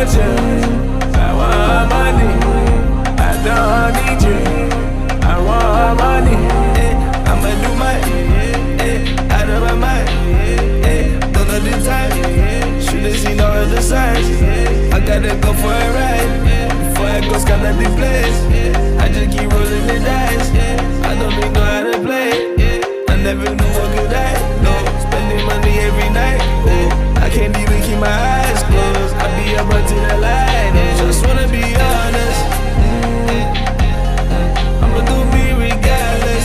want you, I want money. I don't need you, I want money. I'ma do my out of my mind. Don't know the time, should've seen all of the signs. I gotta go for a ride before I go scan the place. I just keep rolling the dice. I don't even know how to play. I never